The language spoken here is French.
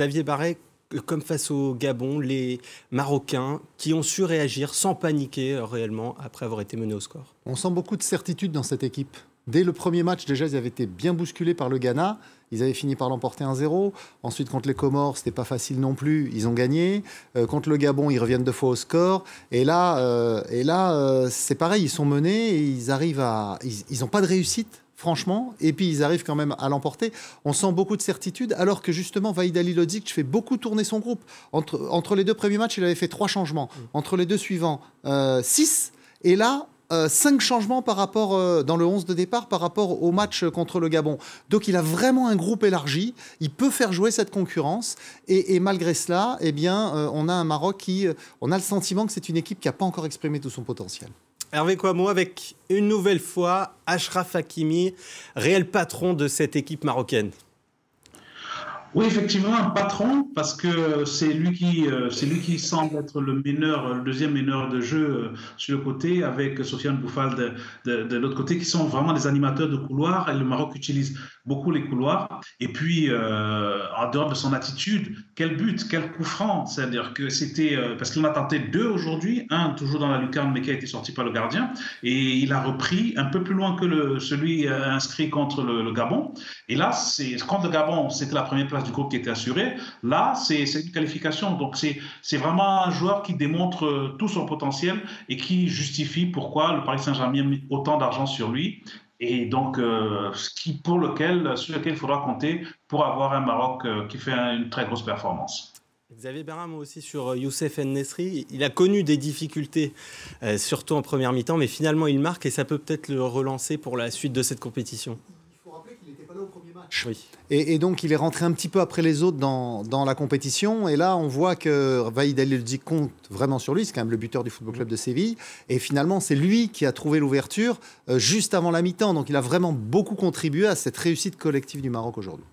Xavier Barret, comme face au Gabon, les Marocains qui ont su réagir sans paniquer réellement après avoir été menés au score. On sent beaucoup de certitude dans cette équipe. Dès le premier match, déjà, ils avaient été bien bousculés par le Ghana. Ils avaient fini par l'emporter 1-0. Ensuite, contre les Comores, c'était pas facile non plus. Ils ont gagné. Contre le Gabon, ils reviennent 2 fois au score. Et là, c'est pareil. Ils sont menés et ils arrivent à... Ils n'ont pas de réussite, franchement. Et puis, ils arrivent quand même à l'emporter. On sent beaucoup de certitude, alors que justement, Vahid Halilovic fait beaucoup tourner son groupe. Entre les 2 premiers matchs, il avait fait 3 changements. Entre les 2 suivants, 6. Et là... 5 changements par rapport, dans le 11 de départ par rapport au match contre le Gabon. Donc il a vraiment un groupe élargi, il peut faire jouer cette concurrence et malgré cela, eh bien, on a un Maroc qui, on a le sentiment que c'est une équipe qui n'a pas encore exprimé tout son potentiel. Hervé Kouamouo avec une nouvelle fois Achraf Hakimi, réel patron de cette équipe marocaine. Oui, effectivement, un patron, parce que c'est lui qui semble être le meneur, le deuxième meneur de jeu sur le côté, avec Sofiane Boufal de l'autre côté, qui sont vraiment des animateurs de couloir. Et le Maroc utilise beaucoup les couloirs. Et puis, en dehors de son attitude, quel but, quel coup franc. C'est-à-dire que c'était, parce qu'il en a tenté 2 aujourd'hui, un toujours dans la lucarne, mais qui a été sorti par le gardien. Et il a repris un peu plus loin que celui inscrit contre le Gabon. Et là, contre le Gabon, c'était la première place du groupe qui était assuré. Là, c'est une qualification. Donc, c'est vraiment un joueur qui démontre tout son potentiel et qui justifie pourquoi le Paris Saint-Germain a mis autant d'argent sur lui. Et donc, sur lequel il faudra compter pour avoir un Maroc qui fait une très grosse performance. Xavier Barret, moi aussi sur Youssef En-Nesyri, il a connu des difficultés, surtout en première mi-temps, mais finalement il marque et ça peut peut-être le relancer pour la suite de cette compétition. Oui. Et donc, il est rentré un petit peu après les autres dans la compétition. Et là, on voit que Vahid Halilovic compte vraiment sur lui. C'est quand même le buteur du Football Club de Séville. Et finalement, c'est lui qui a trouvé l'ouverture juste avant la mi-temps. Donc, il a vraiment beaucoup contribué à cette réussite collective du Maroc aujourd'hui.